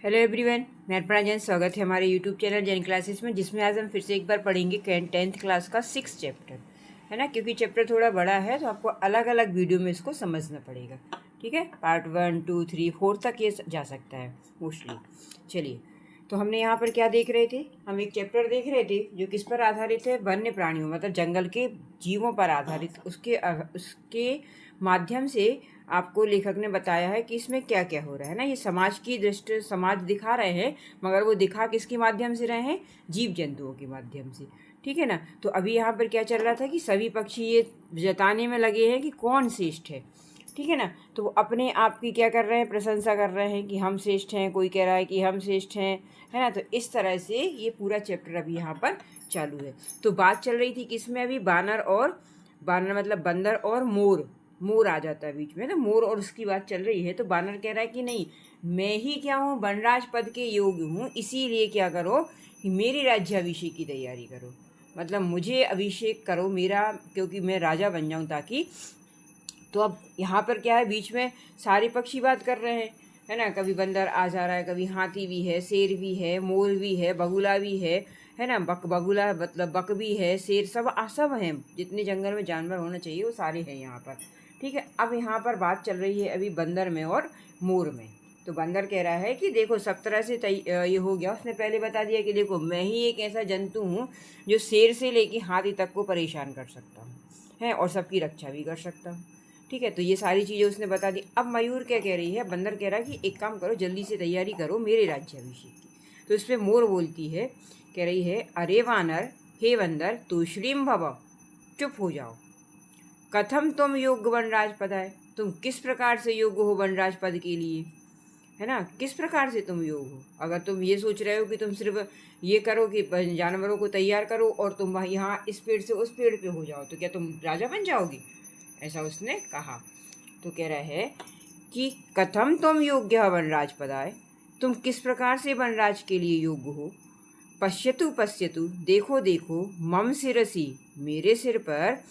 Hello everyone, मैं अर्पणा जैन। स्वागत है हमारे यूट्यूब चैनल जैन क्लासेस में, जिसमें आज हम फिर से एक बार पढ़ेंगे 10th क्लास का 6 चैप्टर, है ना। क्योंकि चैप्टर थोड़ा बड़ा है तो आपको अलग अलग वीडियो में इसको समझना पड़ेगा, ठीक है। पार्ट 1, 2, 3, 4 तक ये जा सकता है मोस्टली। चलिए, तो हमने यहाँ पर क्या देख रहे थे? हम एक चैप्टर देख रहे थे जो किस पर आधारित है? वन्य प्राणियों, मतलब जंगल के जीवों पर आधारित। उसके माध्यम से आपको लेखक ने बताया है कि इसमें क्या क्या हो रहा है ना। ये समाज की दृष्टि, समाज दिखा रहे हैं, मगर वो दिखा किसके माध्यम से रहे हैं? जीव जंतुओं के माध्यम से, ठीक है ना। तो अभी यहाँ पर क्या चल रहा था कि सभी पक्षी ये जताने में लगे हैं कि कौन श्रेष्ठ है, ठीक है ना। तो वो अपने आप की क्या कर रहे हैं? प्रशंसा कर रहे हैं कि हम श्रेष्ठ हैं। कोई कह रहा है कि हम श्रेष्ठ हैं, है ना। तो इस तरह से ये पूरा चैप्टर अभी यहाँ पर चालू है। तो बात चल रही थी कि इसमें अभी बानर मतलब बंदर और मोर आ जाता है बीच में, तो मोर और उसकी बात चल रही है। तो बानर कह रहा है कि नहीं, मैं ही क्या हूँ? वनराज पद के योग्य हूँ, इसीलिए क्या करो कि मेरे राज्याभिषेक की तैयारी करो, मतलब मुझे अभिषेक करो मेरा, क्योंकि मैं राजा बन जाऊँ ताकि। तो अब यहाँ पर क्या है, बीच में सारे पक्षी बात कर रहे हैं, है ना। कभी बंदर आ जा रहा है, कभी हाथी भी है, शेर भी है, मोर भी है, बगुला भी है ना। बगुला मतलब बक भी है, शेर, सब हैं। जितने जंगल में जानवर होना चाहिए वो सारे हैं यहाँ पर, ठीक है। अब यहाँ पर बात चल रही है अभी बंदर में और मोर में। तो बंदर कह रहा है कि देखो सब तरह से ये हो गया। उसने पहले बता दिया कि देखो मैं ही एक ऐसा जंतु हूँ जो शेर से लेके हाथी तक को परेशान कर सकता हूँ, है, और सबकी रक्षा भी कर सकता हूँ, ठीक है। तो ये सारी चीज़ें उसने बता दी। अब मयूर क्या कह रही है? बंदर कह रहा है कि एक काम करो, जल्दी से तैयारी करो मेरे राज्याभिषेक की। तो इस पर मोर बोलती है, कह रही है, अरे वानर, हे बंदर, तूष्णीम भव, चुप हो जाओ। कथम तुम योग्य वनराज पद है, तुम किस प्रकार से योग्य हो वनराज पद के लिए, है ना। किस प्रकार से तुम योग्य हो? अगर तुम ये सोच रहे हो कि तुम सिर्फ ये करो कि जानवरों को तैयार करो और तुम यहाँ इस पेड़ से उस पेड़ पे हो जाओ, तो क्या तुम राजा बन जाओगे? ऐसा उसने कहा। तो कह रहा है कि कथम तुम योग्य वनराज पदाय, तुम किस प्रकार से वनराज के लिए योग्य हो। पश्यतु पश्यतु, देखो देखो, मम सिरसी, मेरे सिर पर,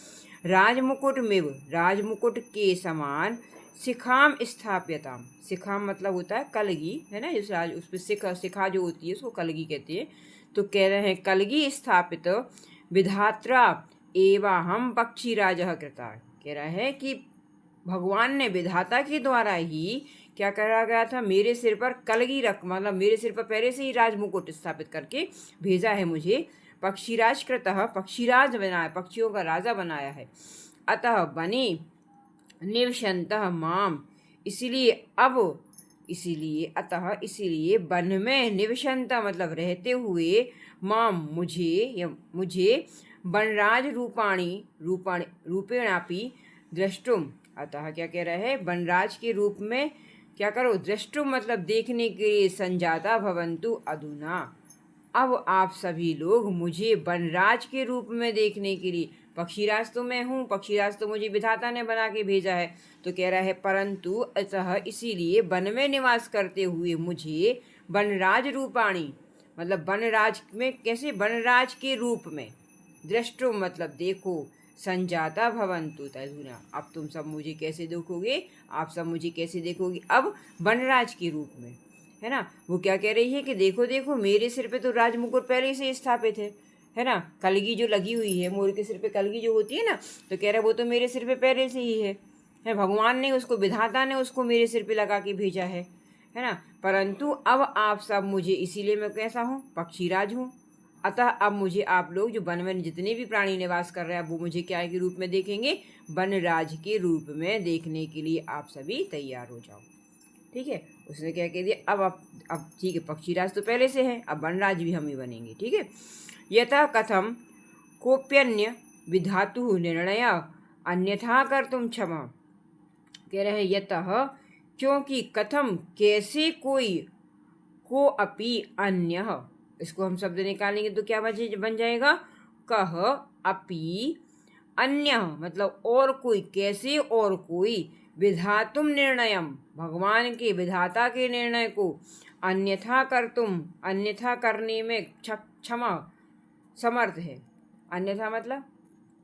राजमुकुट मिव, राजमुकुट के समान, शिखाम स्थाप्यताम, शिखाम मतलब होता है कलगी, है ना। जिस राज उस पर शिखा जो होती है उसको कलगी कहते हैं। तो कह रहे हैं कलगी स्थापित विधात्रा एवं हम पक्षी राजा कृता। कह रहा है कि भगवान ने, विधाता के द्वारा ही क्या करा गया था? मेरे सिर पर कलगी रख, मतलब मेरे सिर पर पहले से ही राजमुकुट स्थापित करके भेजा है मुझे। पक्षीराज कृतः, पक्षीराज बनाया, पक्षियों का राजा बनाया है। अतः बने निवसन्तः माम, इसीलिए वन में निवसन्त मतलब रहते हुए, माम मुझे वनराज रूपेणापि द्रष्टुम। अतः क्या कह रहा है? वनराज के रूप में क्या करो? द्रष्टुम मतलब देखने के लिए, संजाता भवन्तु अधुना, अब आप सभी लोग मुझे वनराज के रूप में देखने के लिए। पक्षीराज तो मैं हूँ, पक्षीराज तो मुझे विधाता ने बना के भेजा है। तो कह रहा है परंतु अतः इसीलिए वन में निवास करते हुए मुझे वनराज रूपाणी, मतलब वनराज में कैसे? वनराज के रूप में, दृष्टुम मतलब देखो, संजाता भवन्तु तधुना, अब तुम सब मुझे कैसे देखोगे? आप सब मुझे कैसे देखोगे? अब वनराज के रूप में, है ना। वो क्या कह रही है कि देखो देखो, मेरे सिर पे तो राजमुकुट पहले से स्थापित है ना। कलगी जो लगी हुई है, मोर के सिर पे कलगी जो होती है ना, तो कह रहा है वो तो मेरे सिर पे पहले से ही है। भगवान ने उसको, विधाता ने उसको मेरे सिर पे लगा के भेजा है ना। परंतु अब आप सब मुझे, इसीलिए मैं कैसा हूँ? पक्षीराज हूँ। अतः अब मुझे आप लोग जो वन में जितने भी प्राणी निवास कर रहे हैं, वो मुझे क्या के रूप में देखेंगे? वनराज के रूप में देखने के लिए आप सभी तैयार हो जाओ, ठीक है। उसने क्या कह दिया? अब ठीक है, पक्षीराज तो पहले से है, अब वनराज भी हम ही बनेंगे, ठीक है। यथा कथम कोप्यन्य विधातु निर्णय अन्यथा कर तुम क्षमा। कह रहे हैं यतः, क्योंकि, कथम कैसे, कोई, को अपि अन्य, इसको हम शब्द निकालेंगे तो क्या बन जाएगा? कह अपि अन्य मतलब और कोई, कैसे और कोई, विधातुम निर्णयम भगवान के, विधाता के निर्णय को, अन्यथा कर तुम, अन्यथा करने में क्षमा समर्थ है। अन्यथा मतलब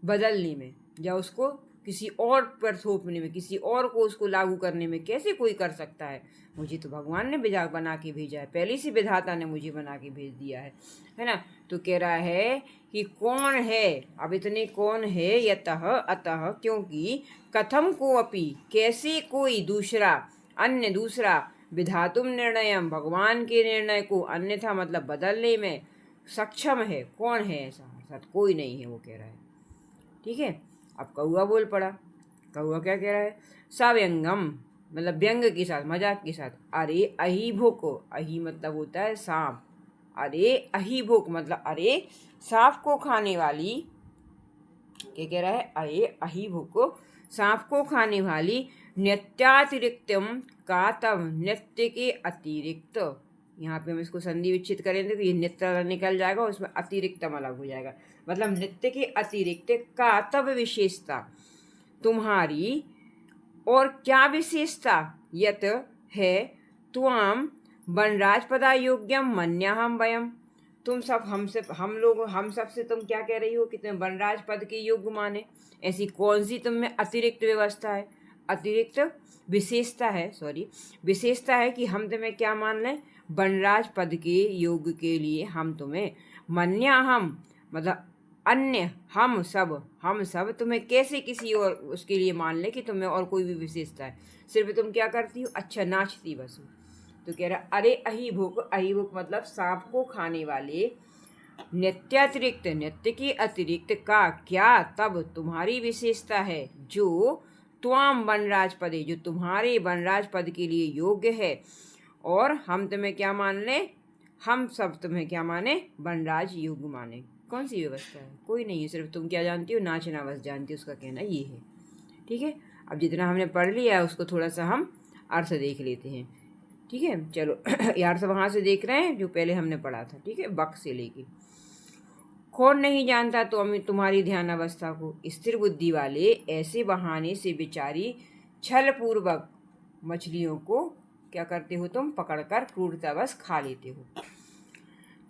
बदलने में या उसको किसी और पर थोपने में, किसी और को उसको लागू करने में कैसे कोई कर सकता है? मुझे तो भगवान ने बना के भेजा है, पहले से विधाता ने मुझे बना के भेज दिया है ना। तो कह रहा है कि कौन है, अब इतने कौन है, यतः अतः क्योंकि, कथम को अपि कैसे कोई दूसरा, अन्य दूसरा, विधातुम निर्णयम भगवान के निर्णय को अन्यथा मतलब बदलने में सक्षम है, कौन है ऐसा? अर्थात कोई नहीं है, वो कह रहा है। ठीक है, अब कौआ बोल पड़ा। कौआ क्या कह रहा है? सव्यंगम मतलब व्यंग के साथ, मजाक के साथ, अरे अही भुक, अही मतलब होता है सांप, अरे अही भुक मतलब अरे सांप को खाने वाली, क्या कह रहा है? अरे अही भुक सांप को खाने वाली, नित्यातिरिक्तम का तब नित्य के अतिरिक्त, यहाँ पे हम इसको संधि विच्छेद करेंगे तो ये नित्य निकल जाएगा, उसमें अतिरिक्तम अलग हो जाएगा, मतलब नित्य के अतिरिक्त का तब विशेषता तुम्हारी, और क्या विशेषता? यत है त्वाम वनराज पदा योग्यम मन्याहम वयम, तुम सब हमसे, हम सब से तुम क्या कह रही हो कि तुम्हें वनराज पद के योग्य माने? ऐसी कौन सी तुम में अतिरिक्त व्यवस्था है, अतिरिक्त विशेषता है, विशेषता है कि हम तुम्हें क्या मान लें? वनराज पद के योग के लिए हम तुम्हें मन्याहम मतलब अन्य, हम सब तुम्हें कैसे किसी और उसके लिए मान ले कि तुम्हें और कोई भी विशेषता है? सिर्फ तुम क्या करती हो? अच्छा, नाचती बस हो। तो कह रहा अरे अही भुक मतलब सांप को खाने वाले, नित्यातिरिक्त नित्य के अतिरिक्त का क्या तब तुम्हारी विशेषता है, जो त्वाम वनराज पदे जो तुम्हारे वनराज पद के लिए योग्य है, और हम तुम्हें क्या मान ले? हम सब तुम्हें क्या माने? वनराज योग्य माने। कौन सी व्यवस्था है? कोई नहीं है, सिर्फ तुम क्या जानती हो? नाचना बस जानती हो, उसका कहना ये है। ठीक है, अब जितना हमने पढ़ लिया उसको थोड़ा सा हम अर्थ देख लेते हैं। ठीक है, चलो यार सब वहाँ से देख रहे हैं जो पहले हमने पढ़ा था। ठीक है, बक से लेके, कौन नहीं जानता तो तुम्हारी ध्यान अवस्था को, स्थिर बुद्धि वाले ऐसे बहाने से बेचारी छल पूर्वक मछलियों को क्या करते हो? तुम पकड़कर क्रूरतावश खा लेते हो।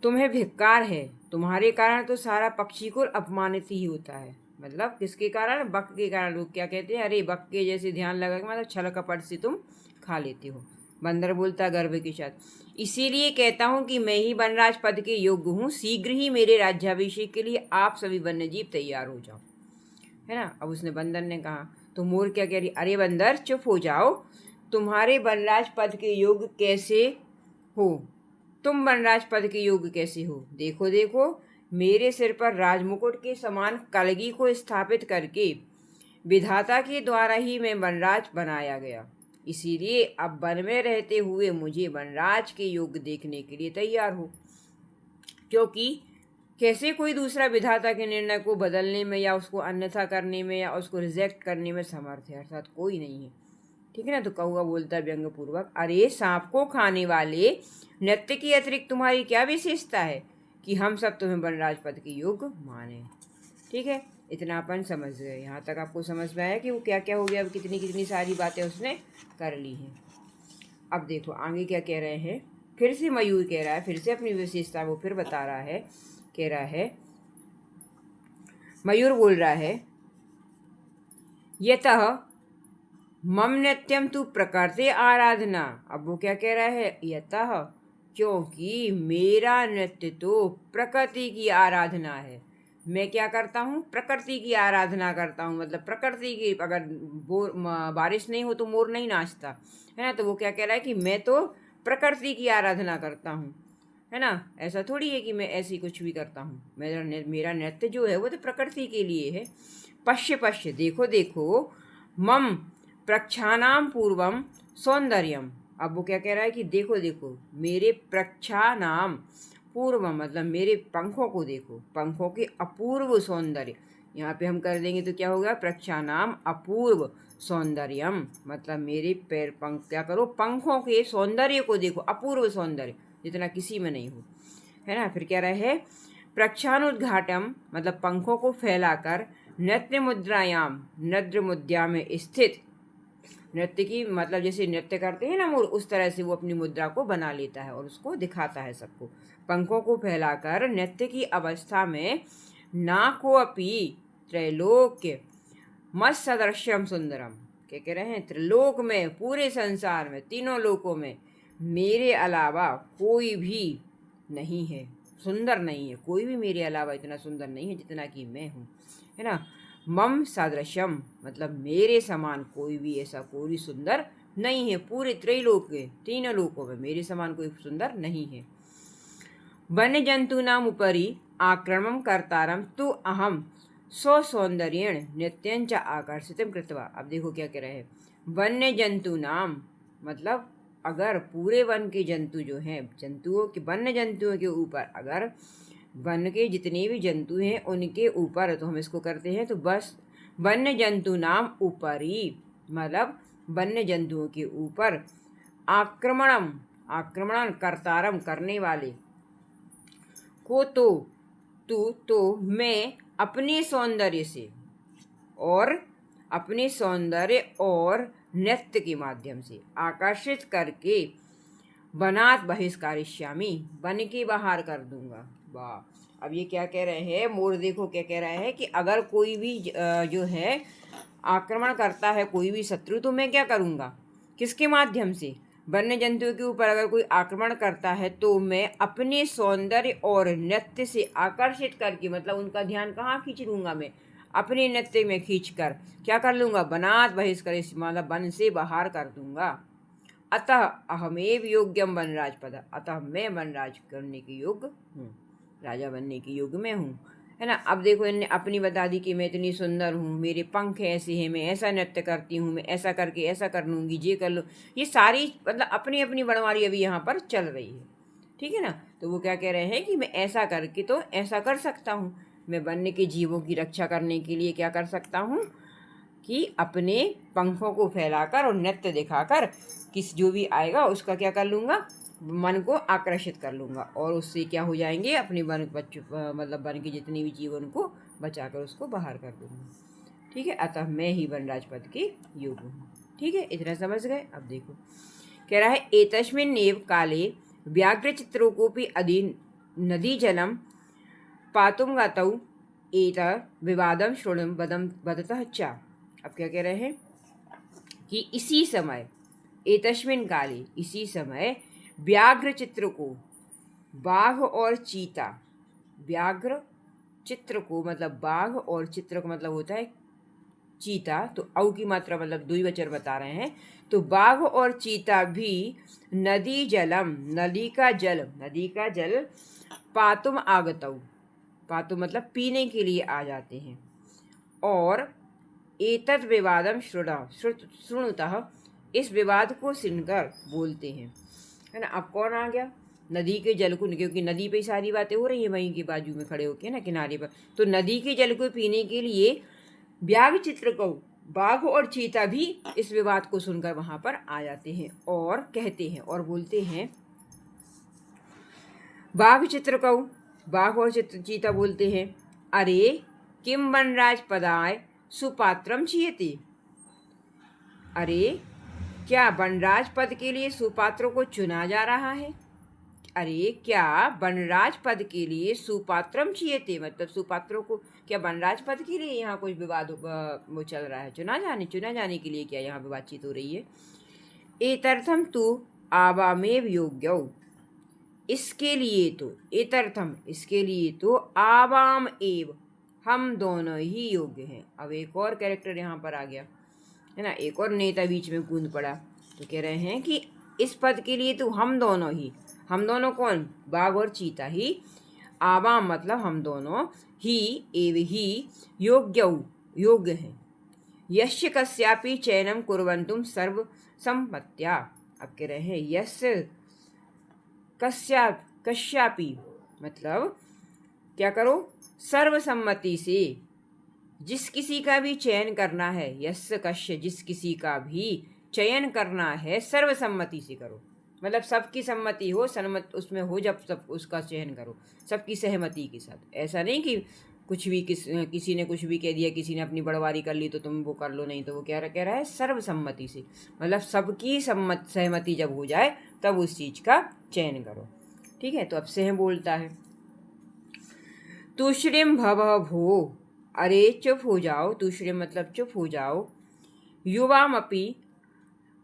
तुम्हें धिक्कार है, तुम्हारे कारण तो सारा पक्षी को अपमानित ही होता है। मतलब किसके कारण? बक के कारण। लोग क्या कहते हैं? अरे बक के जैसे ध्यान लगा के मतलब छल कपट से तुम खा लेते हो। बंदर बोलता गर्व के साथ, इसीलिए कहता हूँ कि मैं ही वनराज पद के योग्य हूँ, शीघ्र ही मेरे राज्याभिषेक के लिए आप सभी वन्यजीव तैयार हो जाओ। है ना। अब उसने बंदर ने कहा, तो मोर क्या कह रही? अरे बंदर चुप हो जाओ, तुम्हारे वनराज पद के योग्य कैसे हो? तुम वनराज पद के योग्य कैसे हो? देखो देखो, मेरे सिर पर राजमुकुट के समान कलगी को स्थापित करके विधाता के द्वारा ही मैं वनराज बनाया गया, इसीलिए अब वन में रहते हुए मुझे वनराज के योग्य देखने के लिए तैयार हो। क्योंकि कैसे कोई दूसरा विधाता के निर्णय को बदलने में या उसको अन्यथा करने में या उसको रिजेक्ट करने में समर्थ है, अर्थात कोई नहीं है। ठीक है ना। तो कौआ बोलता है व्यंग पूर्वक, अरे सांप को खाने वाले, नृत्य के अतिरिक्त तुम्हारी क्या विशेषता है कि हम सब तुम्हें वनराज पद के योग्य माने। ठीक है, इतना अपन समझ गए। यहाँ तक आपको समझ में आया कि वो क्या क्या हो गया, अब कितनी कितनी सारी बातें उसने कर ली हैं। अब देखो आगे क्या कह रहे हैं। फिर से मयूर कह रहा है, फिर से अपनी विशेषता वो फिर बता रहा है। कह रहा है, मयूर बोल रहा है, यतः मम नित्यम तू प्रकृति आराधना। अब वो क्या कह रहा है? यतः क्योंकि मेरा नृत्य तो प्रकृति की आराधना है। मैं क्या करता हूँ? प्रकृति की आराधना करता हूँ। मतलब प्रकृति की, अगर बारिश नहीं हो तो मोर नहीं नाचता, है ना। तो वो क्या कह रहा है कि मैं तो प्रकृति की आराधना करता हूँ, है ना। ऐसा थोड़ी है कि मैं ऐसी कुछ भी करता हूँ। मेरा नृत्य जो है वो तो प्रकृति के लिए है। पश्य पश्य देखो देखो, मम प्रक्षानाम पूर्वम सौंदर्यम। अब वो क्या कह रहा है कि देखो देखो, मेरे प्रक्षानाम पूर्वम मतलब मेरे पंखों को देखो, पंखों के अपूर्व सौंदर्य। यहाँ पे हम कर देंगे तो क्या होगा? प्रक्षानाम अपूर्व सौंदर्यम मतलब मेरे पैर पंख, क्या करो? पंखों के सौंदर्य को देखो, अपूर्व सौंदर्य जितना किसी में नहीं हो, है ना। फिर क्या रहे? प्रक्षानुद्घाटम मतलब पंखों को फैलाकर, नृत्य मुद्रायाम नृत्य मुद्रा में स्थित, नृत्य की मतलब जैसे नृत्य करते हैं ना मोर, उस तरह से वो अपनी मुद्रा को बना लेता है और उसको दिखाता है सबको। पंखों को फैलाकर नृत्य की अवस्था में, ना को अपि त्रैलोक्य मत सदृश्यम सुंदरम, क्या कह रहे हैं, त्रिलोक में, पूरे संसार में, तीनों लोकों में मेरे अलावा कोई भी नहीं है, सुंदर नहीं है, कोई भी मेरे अलावा इतना सुंदर नहीं है जितना कि मैं हूँ, है ना। मम सदृशम मतलब मेरे समान कोई भी ऐसा कोई भी सुंदर नहीं है, पूरे त्रैलोक के तीनों लोकों में मेरे समान कोई सुंदर नहीं है। वन्य जंतूनाम उपरि आक्रमण कर्तारम तु अहम स्वसौंदर्येण नित्यंच आकर्षितम कृत्वा। अब देखो क्या कह रहे हैं, वन्य जंतूनाम मतलब अगर पूरे वन के जंतु जो हैं, जंतुओं के, वन्य जंतुओं के ऊपर, अगर वन के जितने भी जंतु हैं उनके ऊपर, तो हम इसको करते हैं तो बस वन्य जंतु नाम ऊपरी मतलब वन्य जंतुओं के ऊपर आक्रमण कर्तारम करने वाले को तो मैं अपने सौंदर्य से और नृत्य के माध्यम से आकर्षित करके वनात् बहिष्कारिष्यामि, वन के बाहर कर दूंगा। वाह, अब ये क्या कह रहे हैं, मोर देखो क्या कह रहा है कि अगर कोई भी जो है आक्रमण करता है, कोई भी शत्रु, तो मैं क्या करूँगा, किसके माध्यम से, वन्य जंतुओं के ऊपर अगर कोई आक्रमण करता है तो मैं अपने सौंदर्य और नृत्य से आकर्षित करके, मतलब उनका ध्यान कहाँ खींच लूँगा, मैं अपने नृत्य में खींच कर क्या कर लूँगा, वनात् बहिष्कार मतलब वन से बाहर कर दूँगा। अतः अहमेव योग्यम वनराज पद, अतः मैं वनराज करने के योग्य हूँ, राजा बनने के योग्य में हूँ, है ना। अब देखो इनने अपनी बता दी कि मैं इतनी सुंदर हूँ, मेरे पंख ऐसे हैं, मैं ऐसा नृत्य करती हूँ, मैं ऐसा करके ऐसा कर लूँगी, ये कर लो, ये सारी मतलब अपनी अपनी बड़वारी अभी यहाँ पर चल रही है, ठीक है ना। तो वो क्या कह रहे हैं कि मैं ऐसा करके तो ऐसा कर सकता हूँ, मैं वन्य के जीवों की रक्षा करने के लिए क्या कर सकता हूँ कि अपने पंखों को फैलाकर और नृत्य दिखाकर जो भी आएगा उसका क्या कर लूँगा, मन को आकर्षित कर लूँगा, और उससे क्या हो जाएंगे, अपने वन बच्चों मतलब वन के जितने भी जीव उनको बचाकर उसको बाहर कर दूँगा, ठीक है। अतः मैं ही वनराज पद के योग्य हूँ, ठीक है, इतना समझ गए। अब देखो कह रहा है, एतस्मिन्नेव काले व्याघ्रचित्रोकोपि अधीन नदी जलम पातुम गतौ एत विवादम श्रोणम वदतः च। अब क्या कह रहे हैं कि इसी समय, एतस्मिन् काले इसी समय, व्याघ्र चित्र को, बाघ और चीता, व्याघ्र चित्र को मतलब बाघ और चित्र को मतलब होता है चीता, तो औ की मात्रा मतलब द्विवचन बता रहे हैं, तो बाघ और चीता भी नदी जलम नदी का जल पातुम आगतौ, पातुम मतलब पीने के लिए आ जाते हैं, और एतत् विवादम श्रुणुतः इस विवाद को सुनकर बोलते हैं, है ना। अब कौन आ गया, नदी के जल को, क्योंकि नदी पे सारी बातें हो रही है वहीं के बाजू में खड़े होके ना किनारे पर, तो नदी के जल को पीने के लिए व्याघ्र चित्र को, बाघ और चीता भी इस विवाद को सुनकर वहां पर आ जाते हैं और कहते हैं और बोलते हैं, बाघ चित्र को, बाघ और चीता बोलते हैं, अरे किम वनराज पदाय सुपात्रम चीयते, अरे क्या वनराज पद के लिए सुपात्रों को चुना जा रहा है, अरे क्या वनराज पद के लिए सुपात्रम चीयते मतलब सुपात्रों को, क्या वनराज पद के लिए यहाँ कुछ विवाद वो चल रहा है, चुना जाने के लिए क्या यहाँ पे बातचीत हो रही है। एतर्थम तु आवामेव योग्यौ, इसके लिए तो, एतर्थम इसके लिए तो, आवाम एव हम दोनों ही योग्य हैं। अब एक और कैरेक्टर यहाँ पर आ गया, है ना, एक और नेता बीच में कूद पड़ा, तो कह रहे हैं कि इस पद के लिए तो हम दोनों कौन, बाघ और चीता ही, आवाम मतलब हम दोनों ही, एव ही योग्य हैं, यस्य कस्यापि चयनम कुर्वन्तुम सर्व सम्मत्या। अब कह रहे हैं यस्य कस्यापि मतलब क्या करो, सर्वसम्मति से जिस किसी का भी चयन करना है, यस्य कश्य जिस किसी का भी चयन करना है सर्वसम्मति से करो, मतलब सबकी सम्मति हो, सन्मत उसमें हो, जब सब उसका चयन करो सबकी सहमति के साथ। ऐसा नहीं कि कुछ भी किसी ने कुछ भी कह दिया, किसी ने अपनी बड़वारी कर ली तो तुम वो कर लो, नहीं, तो वो क्या कह रहा है, सर्वसम्मति से, मतलब सबकी सहमति जब हो जाए तब उस चीज का चयन करो, ठीक है। तो अब से बोलता है, तुष्णिम भव भो अरे चुप हो जाओ, दूसरे मतलब चुप हो जाओ। युवामपि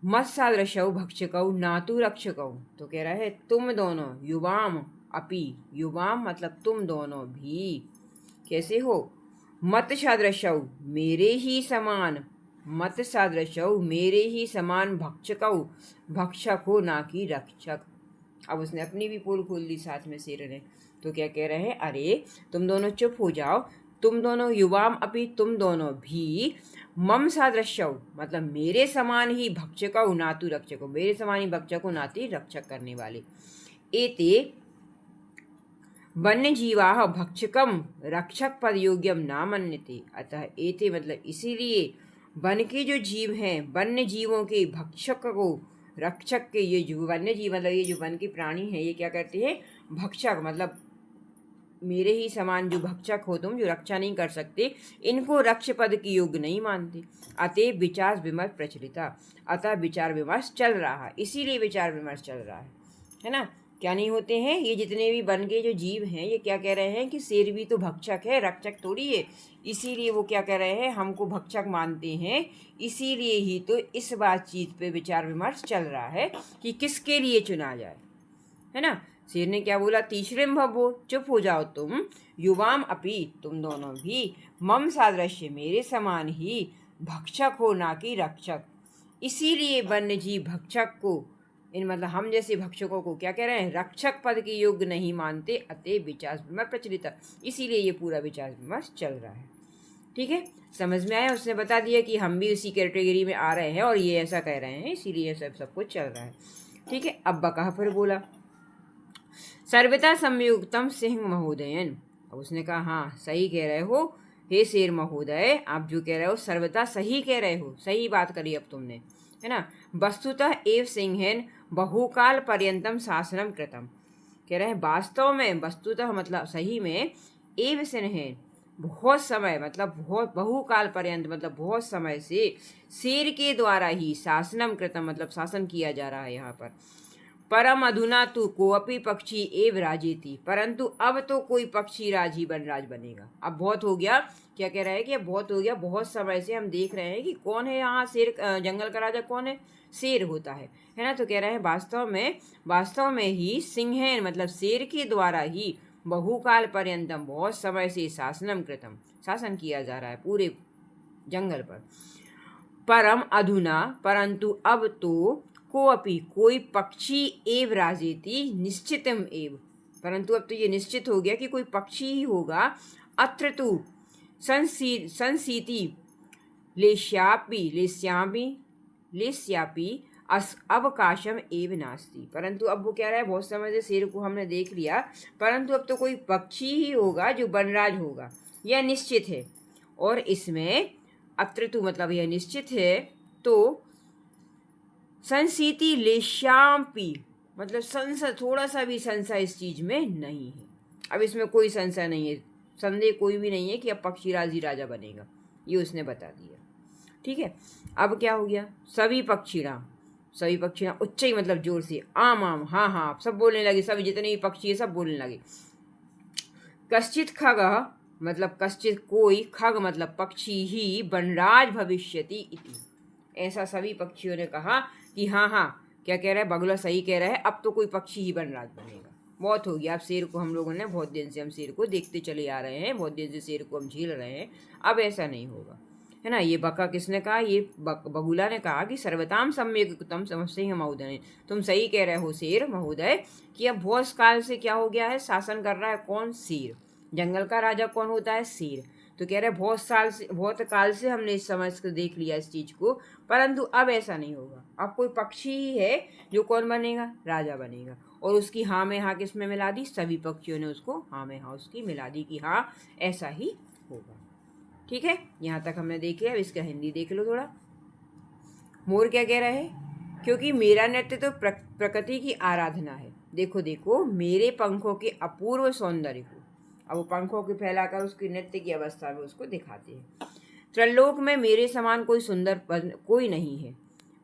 मत्सादृशौ भक्षकौ नातु रक्षकौ, तो कह रहा है तुम दोनों, युवाम अपि, युवाम मतलब तुम दोनों भी कैसे हो, मत सादृशौ मेरे ही समान, मत सादृशौ मेरे ही समान भक्षकौ, भक्षक हो ना कि रक्षक। अब उसने अपनी भी पोल खोल दी साथ में शेर ने। तो क्या कह रहे हैं, अरे तुम दोनों चुप हो जाओ, तुम दोनों, युवाम अपि तुम दोनों भी, मम सादृश्यौ मतलब मेरे समान ही भक्षकौ नातु रक्षको, मेरे समान ही भक्षक हो नाति रक्षक करने वाले। एते वन्य जीवा भक्षकम रक्षक पद योग्यम ना मन्यते, अतः एते मतलब इसीलिए वन के जो जीव हैं, वन्य जीवों के भक्षक को रक्षक के, ये जो वन्य जीव मतलब ये जो वन के प्राणी हैं, ये क्या करते हैं, भक्षक मतलब मेरे ही समान जो भक्षक हो तुम, जो रक्षा नहीं कर सकते, इनको रक्ष पद की योग्य नहीं मानते। अतः विचार विमर्श प्रचलिता, अतः विचार विमर्श चल रहा है, इसीलिए विचार विमर्श चल रहा है ना। क्या नहीं होते हैं ये जितने भी वन के जो जीव हैं, ये क्या कह रहे हैं कि शेर भी तो भक्षक है, रक्षक थोड़ी है, इसीलिए वो क्या कह रहे हैं, हमको भक्षक मानते हैं। इसीलिए ही तो इस बातचीत पे विचार विमर्श चल रहा है कि किसके लिए चुना जाए, है ना। शेर ने क्या बोला, तीसरे में भवो, चुप हो जाओ तुम, युवाम अपि तुम दोनों भी, मम सादृश्य मेरे समान ही, भक्षक हो ना कि रक्षक, इसीलिए वन्य जीव भक्षक को, इन मतलब हम जैसे भक्षकों को क्या कह रहे हैं, रक्षक पद के योग्य नहीं मानते। अतः विचार विमर्श प्रचलित, इसीलिए ये पूरा विचार विमर्श चल रहा है। ठीक है, समझ में आया। उसने बता दिया कि हम भी उसी कैटेगरी में आ रहे हैं और ये ऐसा कह रहे हैं, इसीलिए सब कुछ चल रहा है। ठीक है, अब बका फिर बोला, सर्वथा संयुक्तम सिंह महोदयन। अब उसने कहा हाँ सही कह रहे हो हे शेर महोदय, आप जो कह रहे हो सर्वथा सही कह रहे हो, सही बात करी अब तुमने, है ना। वस्तुतः एव सिंहेन बहुकाल पर्यंतम शासनम कृतम, कह रहे हैं वास्तव में, वस्तुतः मतलब सही में, एव सिंहेन बहुत समय मतलब बहुत, बहुकाल पर्यंत मतलब बहुत समय से, शेर के द्वारा ही शासनम कृतम मतलब शासन किया जा रहा है यहाँ पर। परम अधुना तू कोअपि पक्षी एव राजेति, परंतु अब तो कोई पक्षी राज ही राज बनेगा। अब बहुत हो गया, क्या कह रहा है कि अब बहुत हो गया, बहुत समय से हम देख रहे हैं कि कौन है यहाँ शेर, जंगल का राजा कौन है, शेर होता है ना। तो कह रहे हैं वास्तव में ही सिंहेन मतलब शेर के द्वारा ही, बहुकाल पर्यंतम बहुत समय से, शासनम कृतम शासन किया जा रहा है पूरे जंगल पर। परम अधुना परंतु अब तो, कोअपि कोई पक्षी एव राजेति निश्चितम एव, परंतु अब तो ये निश्चित हो गया कि कोई पक्षी ही होगा। अत्र तु संसीति लेस्यापि अवकाशम एव नास्ति, परंतु अब वो कह रहा है बहुत समय से शेर को हमने देख लिया, परंतु अब तो कोई पक्षी ही होगा जो वनराज होगा, यह निश्चित है। और इसमें अत्र तु मतलब यह निश्चित है, तो संसीति लेश्यापि मतलब संशय, थोड़ा सा भी संशय इस चीज में नहीं है। अब इसमें कोई संशय नहीं है, संदेह कोई भी नहीं है कि अब पक्षीराज ही राजा बनेगा, ये उसने बता दिया। ठीक है, अब क्या हो गया, सभी पक्षीणा उच्च ही मतलब जोर से, आम आम हाँ हाँ सब बोलने लगे, सब जितने भी पक्षी है सब बोलने लगे। कश्चित खग मतलब कश्चित कोई, खग मतलब पक्षी ही, वनराज भविष्यति इति, ऐसा सभी पक्षियों ने कहा कि हाँ हाँ, क्या कह रहा है बगुला सही कह रहा है, अब तो कोई पक्षी ही वनराज बनेगा। बहुत हो गया, अब शेर को हम लोगों ने, बहुत दिन से हम शेर को देखते चले आ रहे हैं, बहुत दिन से शेर को हम झेल रहे हैं, अब ऐसा नहीं होगा, है ना। ये बका किसने कहा, ये बगुला ने कहा कि सर्वताम सम्यक तम सिंह महोदय, तुम सही कह रहे हो शेर महोदय कि अब बहुत काल से क्या हो गया है, शासन कर रहा है कौन, शेर। जंगल का राजा कौन होता है, शेर। तो कह रहे बहुत काल से हमने इस समझ को देख लिया इस चीज को, परंतु अब ऐसा नहीं होगा, अब कोई पक्षी ही है जो कौन बनेगा, राजा बनेगा। और उसकी हाँ में हाँ किसमें मिला दी, सभी पक्षियों ने उसको हाँ में हाँ उसकी मिला दी कि हाँ ऐसा ही होगा। ठीक है, यहाँ तक हमने देख लिया, अब इसका हिंदी देख लो थोड़ा। मोर क्या कह रहा है, क्योंकि मेरा नृत्य तो प्रकृति की आराधना है, देखो देखो मेरे पंखों के अपूर्व सौंदर्य को, अब वो पंखों को फैलाकर उसकी नृत्य की अवस्था में उसको दिखाते हैं। त्रिलोक में मेरे समान कोई सुंदर कोई नहीं है,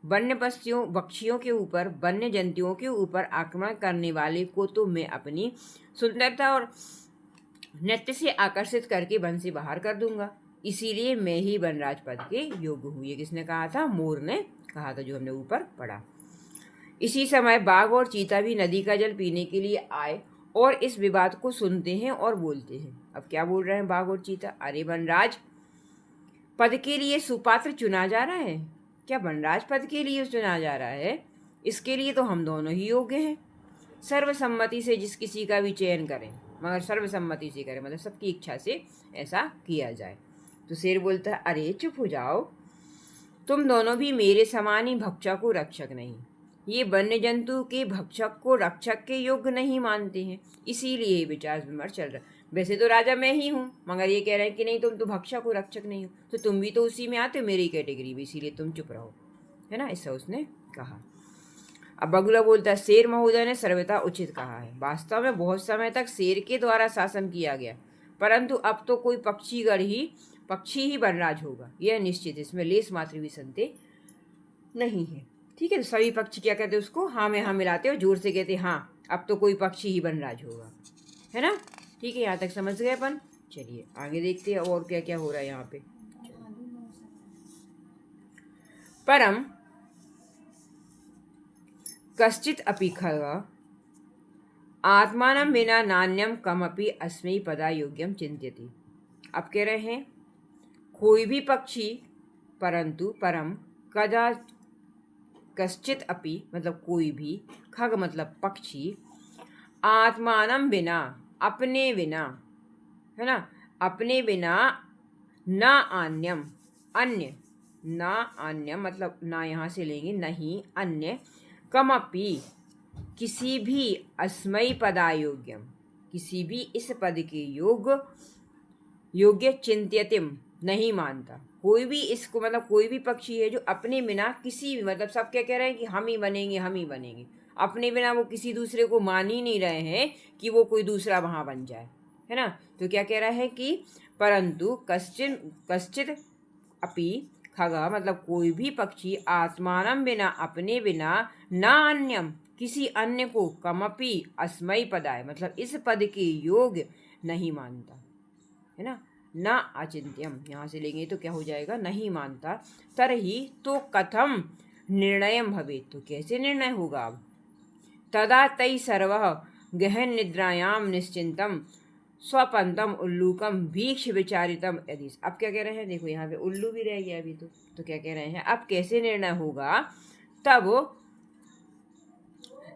वन्य पक्षियों के ऊपर, वन्य जंतुओं के ऊपर आक्रमण करने वाले को तो मैं अपनी सुंदरता और नृत्य से आकर्षित करके वन से बाहर कर दूंगा, इसीलिए मैं ही वनराज पद के योग्य हूँ। ये किसने कहा था? मोर ने कहा था, जो हमने ऊपर पढ़ा। इसी समय बाघ और चीता भी नदी का जल पीने के लिए आए और इस विवाद को सुनते हैं और बोलते हैं। अब क्या बोल रहे हैं बाघ और चीता? अरे वनराज पद के लिए सुपात्र चुना जा रहा है। क्या वनराज पद के लिए चुना जा रहा है? इसके लिए तो हम दोनों ही योग्य हैं। सर्वसम्मति से जिस किसी का भी चयन करें, मगर सर्वसम्मति से करें, मतलब सबकी इच्छा से ऐसा किया जाए। तो शेर बोलता है, अरे चुप हो जाओ, तुम दोनों भी मेरे समान ही भक्षक को रक्षक नहीं। ये वन्य जंतु के भक्षक को रक्षक के योग्य नहीं मानते हैं, इसीलिए विचार विमर्श चल रहा है। वैसे तो राजा मैं ही हूँ, मगर ये कह रहे हैं कि नहीं, तुम तो भक्षक हो, रक्षक नहीं हो, तो तुम भी तो उसी में आते हो, मेरी कैटेगरी में, इसीलिए तुम चुप रहो, है ना, ऐसा उसने कहा। अब बगुला बोलता है, शेर महोदय ने सर्वथा उचित कहा है। वास्तव में बहुत समय तक शेर के द्वारा शासन किया गया, परंतु अब तो कोई पक्षी ही वनराज होगा, यह निश्चित, इसमें लेस मात्र भी संदेह नहीं है। ठीक है, तो सभी पक्षी क्या कहते हैं उसको? हाँ में हाँ मिलाते हो, जोर से कहते हैं हाँ, अब तो कोई पक्षी ही वनराज होगा, है ना। ठीक है, यहाँ तक समझ गए अपन। चलिए आगे देखते हैं और क्या क्या हो रहा है यहाँ पे। परम कश्चित अपि खगा आत्मानं विना नान्यम कमपि अस्मै पदा योग्यम चिंत्यति। अब कह रहे हैं कोई भी पक्षी, परंतु परम कदा कश्चित अपि मतलब कोई भी, खग मतलब पक्षी, आत्मानं बिना अपने बिना, है ना, अपने बिना, न आन्यम अन्य, न अन्यम मतलब ना यहाँ से लेंगे नहीं, अन्य, कमपि किसी भी, अस्मै पदायोग्यम किसी भी इस पद के योग्य, चिंत्यतिम नहीं मानता। कोई भी इसको मतलब कोई भी पक्षी है जो अपने बिना किसी भी, मतलब सब क्या कह रहे हैं कि हम ही बनेंगे, हम ही बनेंगे, अपने बिना वो किसी दूसरे को मान ही नहीं रहे हैं कि वो कोई दूसरा वहाँ बन जाए, है ना। तो क्या कह रहा है कि परंतु कश्चित अपि खगा मतलब कोई भी पक्षी, आत्मानं बिना अपने बिना, न अन्यम किसी अन्य को, कमपि अस्मै पदाय मतलब इस पद के योग्य नहीं मानता, है ना। न अचिंत्यम यहाँ से लेंगे तो क्या हो जाएगा? नहीं मानता। तरही तो कथम निर्णयम भवेत्, तो कैसे निर्णय होगा अब? तदा तै सर्वः गहन निद्रायाम निश्चिंतम स्वपंतम उल्लूकम भीक्ष विचारितम यदि। अब क्या कह रहे हैं? देखो यहाँ पे उल्लू भी रह गया अभी तो क्या कह रहे हैं? अब कैसे निर्णय होगा? तब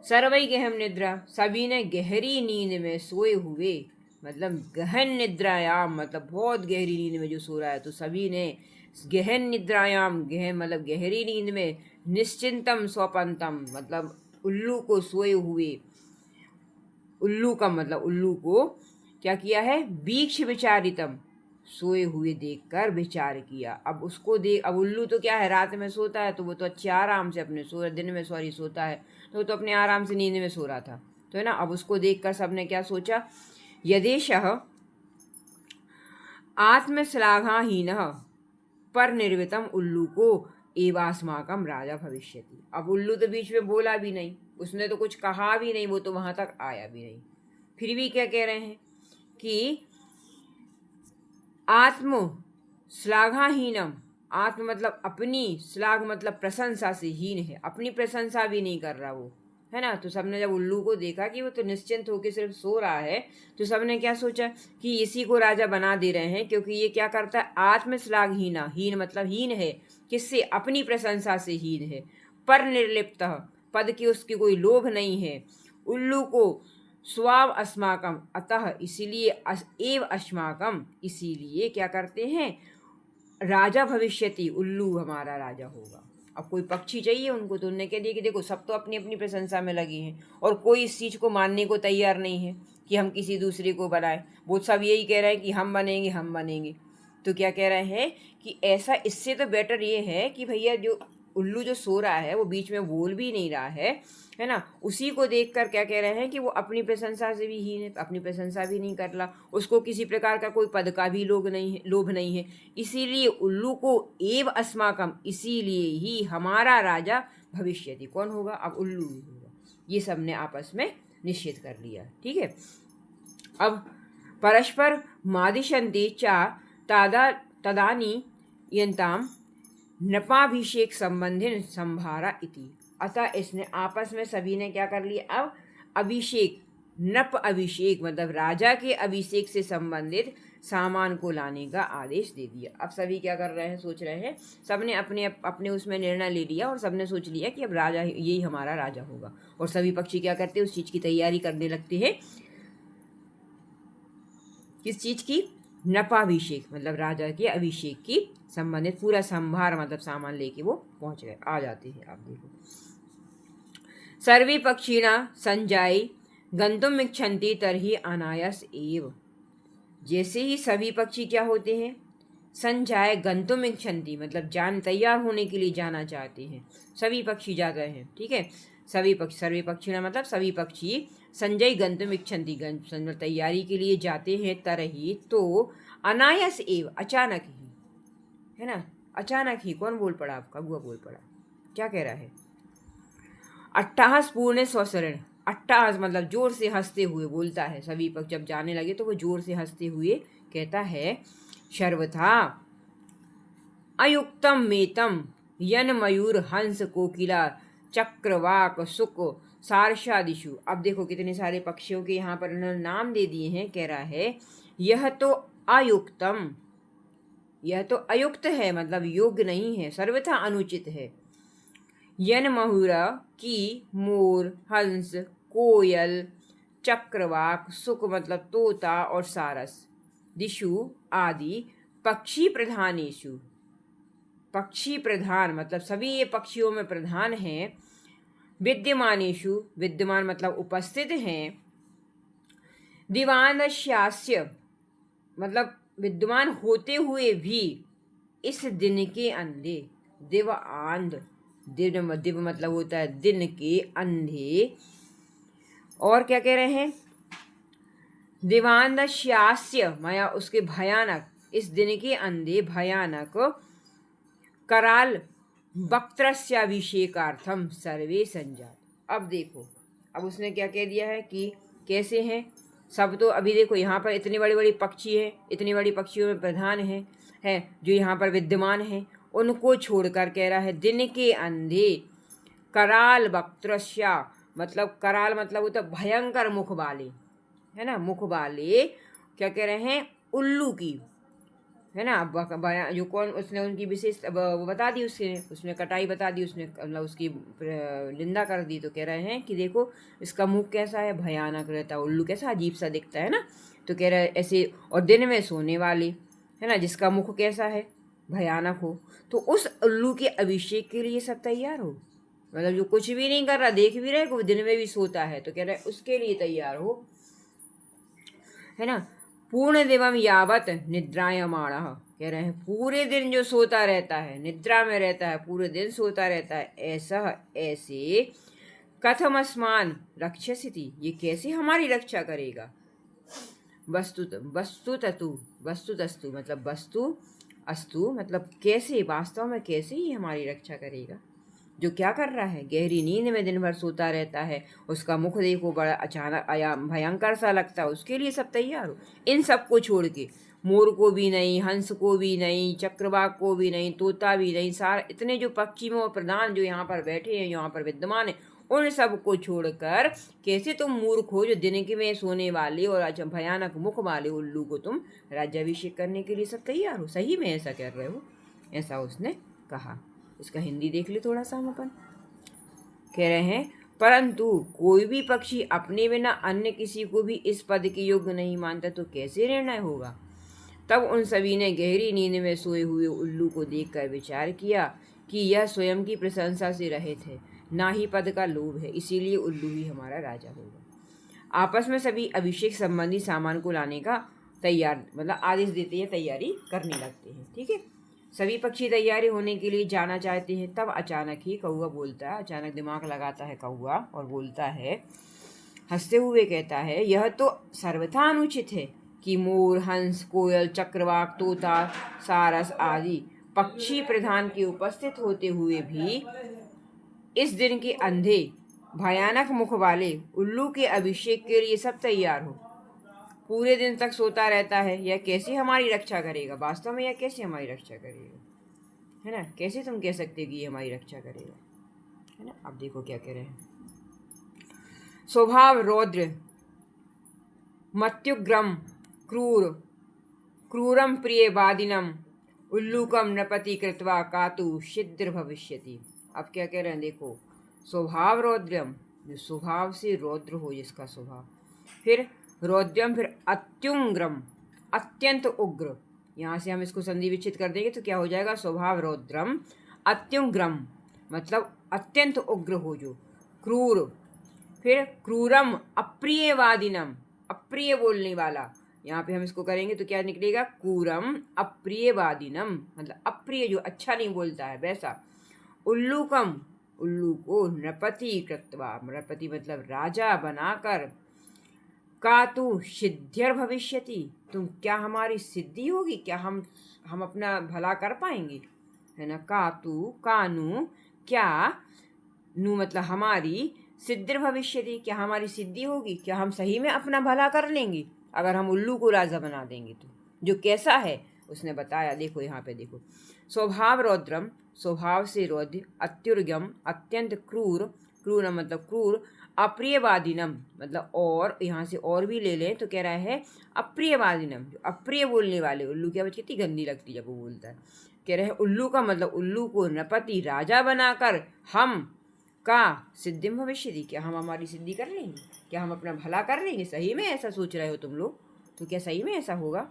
सर्वै गहन निद्रा, सभी ने गहरी नींद में सोए हुए, मतलब गहन निद्रायाम मतलब बहुत गहरी नींद में जो सो रहा है, तो सभी ने गहन निद्रायाम, गहन मतलब गहरी नींद में, निश्चिंतम स्वपंतम मतलब उल्लू को सोए हुए, उल्लू का मतलब उल्लू को क्या किया है? बीक्ष विचारितम सोए हुए देखकर विचार किया। अब उसको देख, अब उल्लू तो क्या है, रात में सोता है, तो वो तो अच्छे आराम से अपने दिन में सोता है, तो वो तो अपने आराम से नींद में सो रहा था, तो है ना। अब उसको देखकर सबने क्या सोचा? यदेशः आत्मश्लाघाहीनः पर निर्वितम उल्लू को एवास्माकम राजा भविष्यति। अब उल्लू तो बीच में बोला भी नहीं, उसने तो कुछ कहा भी नहीं, वो तो वहां तक आया भी नहीं, फिर भी क्या कह रहे हैं कि आत्म श्लाघाहीनम, आत्म मतलब अपनी, श्लाघ मतलब प्रशंसा से हीन है, अपनी प्रशंसा भी नहीं कर रहा वो, है ना। तो सबने जब उल्लू को देखा कि वो तो निश्चिंत होकर सिर्फ सो रहा है, तो सबने क्या सोचा कि इसी को राजा बना दे रहे हैं, क्योंकि ये क्या करता है? आत्मश्लाघहीना, हीन मतलब हीन है, किससे? अपनी प्रशंसा से हीन है। पर निर्लिप्त पद की उसकी कोई लोभ नहीं है। उल्लू को स्वाव अस्माकम अतः इसीलिए एव अस्माकम इसीलिए क्या करते हैं? राजा भविष्यति उल्लू हमारा राजा होगा। अब कोई पक्षी चाहिए उनको, तो उन्होंने कह दिया कि देखो सब तो अपनी अपनी प्रशंसा में लगे हैं और कोई इस चीज़ को मानने को तैयार नहीं है कि हम किसी दूसरे को बनाएं। वो सब यही कह रहे हैं कि हम बनेंगे, हम बनेंगे। तो क्या कह रहे हैं कि ऐसा, इससे तो बेटर ये है कि भैया जो उल्लू जो सो रहा है वो बीच में बोल भी नहीं रहा है ना, उसी को देखकर क्या कह रहे हैं कि वो अपनी प्रशंसा से भी हीन है, अपनी प्रशंसा भी नहीं कर रहा, उसको किसी प्रकार का कोई पद का भी लोभ नहीं है, इसीलिए उल्लू को एव अस्माकम इसीलिए ही हमारा राजा भविष्यति कौन होगा? अब उल्लू होगा। ये सब ने आपस में निश्चित कर लिया। ठीक है, अब परस्पर मादिशन्ति चा तदानीयन्ताम नपाभिषेक संबंधिन संभारा इति। अतः इसने आपस में सभी ने क्या कर लिया, अब अभिषेक, नप अभिषेक मतलब राजा के अभिषेक से संबंधित सामान को लाने का आदेश दे दिया। अब सभी क्या कर रहे हैं, सोच रहे हैं, सबने अपने अपने उसमें निर्णय ले लिया और सबने सोच लिया कि अब राजा यही हमारा राजा होगा। और सभी पक्षी क्या करते हैं, उस चीज की तैयारी करने लगते हैं। किस चीज की, नपाभिषेक मतलब राजा के अभिषेक की संबंधित पूरा संभार मतलब सामान लेके वो पहुंच गए, आ जाते हैं। आप देखो, सर्वे पक्षिणा संजाई गंतुम इच्छन्ति तरहि अनायास एव। जैसे ही सभी पक्षी क्या होते हैं, संजाय गंतुम इच्छन्ति मतलब तैयार होने के लिए जाना चाहते हैं, सभी पक्षी जाते हैं। ठीक है, सभी पक्षी, सर्वे पक्षिणा मतलब सभी पक्षी, संजय गंतुम इच्छन्ति तैयारी के लिए जाते हैं, तरही तो अनायास एव अचानक ही, है ना, अचानक ही। कौन बोल पड़ा, आपका कौआ बोल पड़ा, क्या कह रहा है, अट्टहास पूर्ण स्वशरण, अट्टहास मतलब जोर से हंसते हुए बोलता है। सभी पक्षी जब जाने लगे तो वो जोर से हंसते हुए कहता है, सर्वथा अयुक्तम मेतम यन मयूर हंस कोकिला चक्रवाक सुक सारसादिशु। अब देखो कितने सारे पक्षियों के यहाँ पर नाम दे दिए हैं। कह रहा है यह तो अयुक्तम, यह तो अयुक्त है मतलब योग्य नहीं है, सर्वथा अनुचित है। यन महुरा की मोर, हंस, कोयल, चक्रवाक, सुक मतलब तोता और सारस, दिशु आदि पक्षी प्रधानेशु, पक्षी प्रधान मतलब सभी ये पक्षियों में प्रधान हैं। विद्यमानेशु विद्यमान मतलब उपस्थित हैं। दिवानस्यास्य मतलब विद्यमान होते हुए भी इस दिन के अंधे, दिव आंध, दिव मतलब होता है दिन के अंधे। और क्या कह रहे हैं, दिवानस्यास्य माया उसके भयानक, इस दिन के अंधे भयानक, कराल वक्त्रस्याभिषेकार्थम सर्वे संजात। अब देखो, अब उसने क्या कह दिया है कि कैसे हैं सब। तो अभी देखो यहाँ पर इतनी बड़ी बड़ी पक्षी है, इतनी बड़ी पक्षियों में प्रधान है जो यहाँ पर विद्यमान है, उनको छोड़कर कह रहा है दिन के अंधे, कराल वक्त्रस्या मतलब कराल मतलब होता भयंकर मुख वाले, है ना, मुख वाले क्या कह रहे हैं, उल्लू की, है ना। जो कौन उसने उनकी विशेष वो बता दी, उसने कटाई बता दी, उसने मतलब उसकी निंदा कर दी। तो कह रहे हैं कि देखो इसका मुख कैसा है, भयानक रहता है, उल्लू कैसा अजीब सा दिखता है ना। तो कह रहा है ऐसे, और दिन में सोने वाले, है ना, जिसका मुख कैसा है, भयानक हो। तो उस उल्लू के अभिषेक के लिए सब तैयार हो, मतलब जो कुछ भी नहीं कर रहा, देख भी रहे वो दिन में भी सोता है, तो कह रहा है उसके लिए तैयार हो, है ना। पूर्ण दिवम यावत निद्रायमाण, कह रहे हैं पूरे दिन जो सोता रहता है, निद्रा में रहता है, पूरे दिन सोता रहता है, ऐसा ऐसे कथमस्मान रक्षसिति, ये कैसे हमारी रक्षा करेगा। वस्तुतस्तु मतलब वस्तु अस्तु मतलब कैसे, वास्तव में कैसे ही हमारी रक्षा करेगा। जो क्या कर रहा है, गहरी नींद में दिन भर सोता रहता है, उसका मुख देखो बड़ा अचानक भयंकर सा लगता है, उसके लिए सब तैयार हो। इन सब को छोड़ के, मोर को भी नहीं, हंस को भी नहीं, चक्रवाक को भी नहीं, तोता भी नहीं, सारे इतने जो पक्षी में प्रधान जो यहाँ पर बैठे हैं, यहाँ पर विद्यमान है, उन सब को छोड़कर कैसे तुम मूर्ख हो जो दिन के में सोने वाले और भयानक मुख वाले उल्लू को तुम राज्याभिषेक करने के लिए सब तैयार हो, सही में ऐसा कर रहे हो, ऐसा उसने कहा। इसका हिंदी देख ले थोड़ा सा हम अपन। कह रहे हैं परंतु कोई भी पक्षी अपने बिना अन्य किसी को भी इस पद के योग्य नहीं मानता, तो कैसे निर्णय होगा। तब उन सभी ने गहरी नींद में सोए हुए उल्लू को देखकर विचार किया कि यह स्वयं की प्रशंसा से रहित है, ना ही पद का लोभ है, इसीलिए उल्लू ही हमारा राजा होगा। आपस में सभी अभिषेक संबंधी सामान को लाने का तैयार मतलब आदेश देते हैं, तैयारी करने लगते हैं। ठीक है, सभी पक्षी तैयारी होने के लिए जाना चाहते हैं। तब अचानक ही कौआ बोलता है, अचानक दिमाग लगाता है कौआ और बोलता है, हंसते हुए कहता है, यह तो सर्वथा अनुचित है कि मोर, हंस, कोयल, चक्रवाक, तोता, सारस आदि पक्षी प्रधान के उपस्थित होते हुए भी इस दिन के अंधे भयानक मुख वाले उल्लू के अभिषेक के लिए सब तैयार हो। पूरे दिन तक सोता रहता है, यह कैसे हमारी रक्षा करेगा? वास्तव में यह कैसे हमारी रक्षा करेगा, है ना? कैसे तुम कह सकते हो कि ये हमारी रक्षा करेगा, है ना? अब देखो क्या कह रहे हैं। स्वभाव रौद्र मत्युग्रम क्रूर क्रूरम प्रिय वादिनम उल्लूकम नपति कृत्वा कातु शीघ्र भविष्यति। अब क्या कह रहे हैं देखो, स्वभाव रौद्रम, जो स्वभाव से रौद्र हो जिसका स्वभाव, फिर रौद्रम, फिर अत्युग्रम, अत्यंत उग्र। यहाँ से हम इसको संधि विच्छेद कर देंगे तो क्या हो जाएगा, स्वभाव रौद्रम अत्युग्रम मतलब अत्यंत उग्र हो जो, क्रूर, फिर क्रूरम अप्रियवादिनम, अप्रिय बोलने वाला। यहाँ पे हम इसको करेंगे तो क्या निकलेगा, क्रूरम अप्रियवादिनम मतलब अप्रिय जो अच्छा नहीं बोलता है वैसा। उल्लूकम, उल्लू को नृपति कृत्वा, नृपति मतलब राजा बनाकर, कातु सिद्ध्यर भविष्यति, तुम क्या हमारी सिद्धि होगी, क्या हम अपना भला कर पाएंगे, है ना? कातु कानु क्या, नु मतलब हमारी, सिद्धिर भविष्यति क्या हमारी सिद्धि होगी, क्या हम सही में अपना भला कर लेंगे अगर हम उल्लू को राजा बना देंगे तो। जो कैसा है उसने बताया, देखो यहाँ पे देखो, स्वभाव रौद्रम स्वभाव से रौद्र, अत्युर्गम अत्यंत क्रूर, क्रूर मतलब क्रूर, अप्रियवादिनम मतलब और, यहाँ से और भी ले लें तो कह रहा है अप्रियवादिनम, जो अप्रिय बोलने वाले। उल्लू की आवाज़ कितनी गंदी लगती है जब वो बोलता है। कह रहे हैं उल्लू का मतलब उल्लू को नृपति राजा बनाकर हम का सिद्धिम भविष्यति, क्या हम हमारी सिद्धि कर लेंगे, क्या हम अपना भला कर लेंगे? सही में ऐसा सोच रहे हो तुम लोग? तो क्या सही में ऐसा होगा,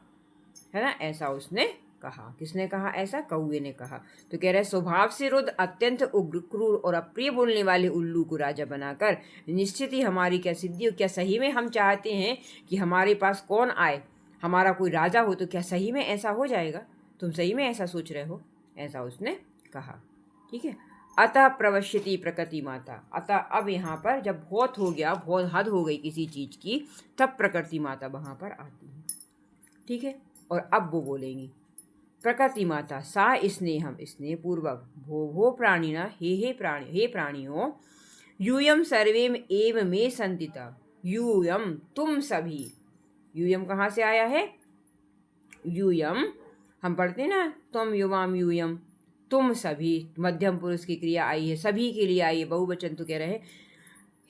है ना? ऐसा उसने कहा। किसने कहा ऐसा? कौवे ने कहा। तो कह रहे स्वभाव से रुद्र, अत्यंत उग्र, क्रूर और अप्रिय बोलने वाले उल्लू को राजा बनाकर निश्चित ही हमारी क्या सिद्धि हो। क्या सही में हम चाहते हैं कि हमारे पास कौन आए, हमारा कोई राजा हो? तो क्या सही में ऐसा हो जाएगा? तुम सही में ऐसा सोच रहे हो? ऐसा उसने कहा। ठीक है। अतः प्रवश्यति प्रकृति माता, अतः अब यहाँ पर जब बहुत हो गया, बहुत हद हो गई किसी चीज की, तब प्रकृति माता वहां पर आती है। ठीक है। और अब वो बोलेंगी, प्रकृति माता सा स्नेहम, स्नेह पूर्वक, भो प्राणिना, हे प्राणी, हे प्राणियों, यूयम सर्वेम एव में संतिता, यूयम तुम सभी, यूयम कहाँ से आया है? यूयम हम पढ़ते ना, तुम युवाम यूयम, तुम सभी, मध्यम पुरुष की क्रिया आई है, सभी के लिए आई है, बहुवचन। तो कह रहे हैं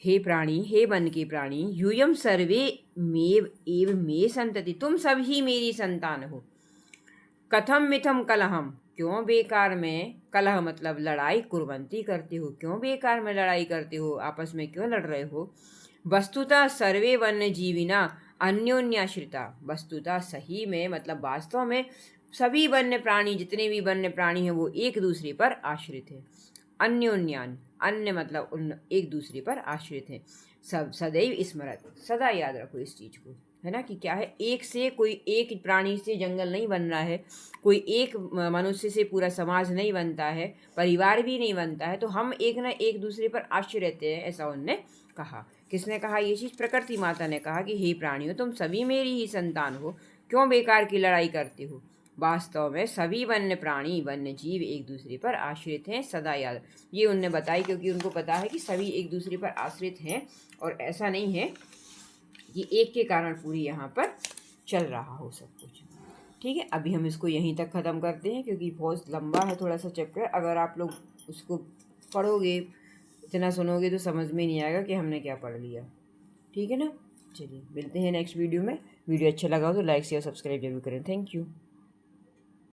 हे प्राणी, हे वन के प्राणी, यूयम सर्वे मेव एव मे संतति, तुम सभी मेरी संतान हो। कथम मिथम कलहम, क्यों बेकार में, कलह मतलब लड़ाई, कुर्वंती करते हो, क्यों बेकार में लड़ाई करते हो, आपस में क्यों लड़ रहे हो? वस्तुतः सर्वे वन्य जीविना अन्योन्याश्रिता, वस्तुतः सही में मतलब वास्तव में सभी वन्य प्राणी, जितने भी वन्य प्राणी हैं वो एक दूसरे पर आश्रित है। अन्योन्यान, अन्य मतलब उन एक दूसरे पर आश्रित है। सब सदैव स्मरत, सदा याद रखो इस चीज को, है ना? कि क्या है, एक से कोई एक प्राणी से जंगल नहीं बन रहा है, कोई एक मनुष्य से पूरा समाज नहीं बनता है, परिवार भी नहीं बनता है। तो हम एक ना एक दूसरे पर आश्रित रहते हैं, ऐसा उनने कहा। किसने कहा ये चीज़? प्रकृति माता ने कहा कि हे प्राणियों, तुम सभी मेरी ही संतान हो, क्यों बेकार की लड़ाई करते हो? वास्तव में सभी वन्य प्राणी, वन्य जीव एक दूसरे पर आश्रित हैं, सदा याद। ये उनने बताई क्योंकि उनको पता है कि सभी एक दूसरे पर आश्रित हैं और ऐसा नहीं है कि एक के कारण पूरी यहाँ पर चल रहा हो सब कुछ। ठीक है। अभी हम इसको यहीं तक ख़त्म करते हैं क्योंकि बहुत लंबा है थोड़ा सा चैप्टर। अगर आप लोग उसको पढ़ोगे, इतना सुनोगे तो समझ में नहीं आएगा कि हमने क्या पढ़ लिया। ठीक है ना? चलिए मिलते हैं नेक्स्ट वीडियो में। वीडियो अच्छा लगा हो तो लाइक शेयर सब्सक्राइब जरूर करें। Thank you.